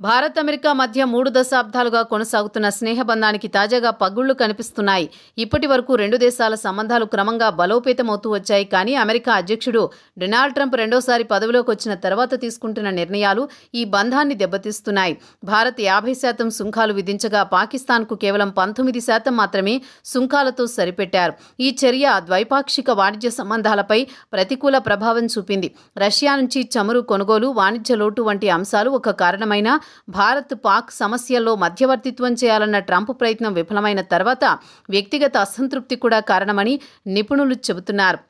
Bharat America మధ్య 3 దశాబ్దాలుగా కొనసాగుతున్న స్నేహబంధానికి తాజాగా పగుళ్లు కనిపిస్తున్నాయి. ఇప్పటి వరకు రెండు దేశాల సంబంధాలు క్రమంగా బలోపేతమవుతూ వచ్చాయి. కానీ అమెరికా అధ్యక్షుడు డొనాల్డ్ ట్రంప్ రెండోసారి పదవిలోకి వచ్చిన తర్వాత తీసుకుంటున్న నిర్ణయాలు ఈ బంధాన్ని దెబ్బతీస్తున్నాయి. భారత్ 50% సుంకాలు విధించగా పాకిస్తాన్కు కేవలం 19% మాత్రమే సుంకాలతో సరిపెట్టారు. ఈ చర్య ద్వైపాక్షిక వాణిజ్య సంబంధాలపై ప్రతికూల ప్రభావం చూపింది. రష్యా నుంచి చమురు కొనుగోలు, వాణిజ్య లోటు వంటి అంశాలు ఒక కారణమైన భారత్ పాక్ సమస్యల్లో మధ్యవర్తిత్వం చేయాలన్న ట్రంప్ ప్రయత్నం విఫలమైన తర్వాత వ్యక్తిగత అసంతృప్తి కూడా కారణమని నిపుణులు చెబుతున్నారు.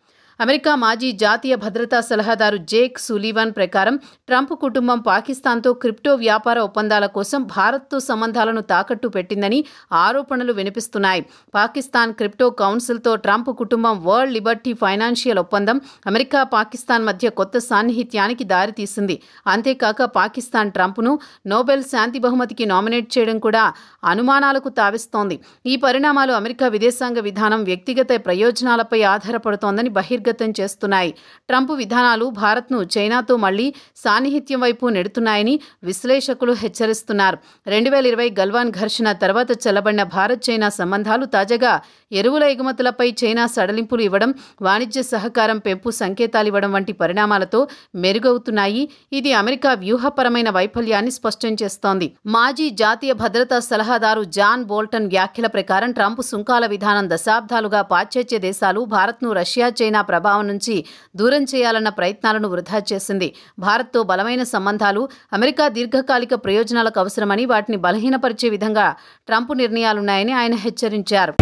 అమెరికా మాజీ జాతీయ భద్రతా సలహాదారు జేక్ సులీవన్ ప్రకారం ట్రంప్ కుటుంబం పాకిస్తాన్తో క్రిప్టో వ్యాపార ఒప్పందాల కోసం భారత్తో సంబంధాలను తాకట్టు పెట్టిందని ఆరోపణలు వినిపిస్తున్నాయి. పాకిస్తాన్ క్రిప్టో కౌన్సిల్తో ట్రంప్ కుటుంబం వరల్డ్ లిబర్టీ ఫైనాన్షియల్ ఒప్పందం అమెరికా పాకిస్తాన్ మధ్య కొత్త సాన్నిహిత్యానికి దారితీసింది. అంతేకాక పాకిస్తాన్ ట్రంప్ను నోబెల్ శాంతి బహుమతికి నామినేట్ చేయడం కూడా అనుమానాలకు తావిస్తోంది. ఈ పరిణామాలు అమెరికా విదేశాంగ విధానం వ్యక్తిగత ప్రయోజనాలపై ఆధారపడుతోందని బహిర్గతం చేస్తున్నాయి. ట్రంప్ విధానాలు భారత్ను చైనాతో మళ్లీ సాన్నిహిత్యం వైపు నెడుతున్నాయని విశ్లేషకులు హెచ్చరిస్తున్నారు. 2020 గల్వాన్ ఘర్షణ తర్వాత చల్లబడిన భారత్ చైనా సంబంధాలు తాజాగా ఎరువుల ఎగుమతులపై చైనా సడలింపులు ఇవ్వడం, వాణిజ్య సహకారం పెంపు సంకేతాలివ్వడం వంటి పరిణామాలతో మెరుగవుతున్నాయి. ఇది అమెరికా వ్యూహపరమైన వైఫల్యాన్ని స్పష్టం చేస్తోంది. మాజీ జాతీయ భద్రతా సలహాదారు జాన్ బోల్టన్ వ్యాఖ్యల ప్రకారం ట్రంప్ సుంకాల విధానం దశాబ్దాలుగా పాశ్చాత్య దేశాలు భారత్ను రష్యా, చైనా ప్రభావం నుంచి దూరం చేయాలన్న ప్రయత్నాలను వృధా చేసింది. భారత్తో బలమైన సంబంధాలు అమెరికా దీర్ఘకాలిక ప్రయోజనాలకు అవసరమని, వాటిని బలహీనపరిచే విధంగా ట్రంప్ నిర్ణయాలున్నాయని ఆయన హెచ్చరించారు.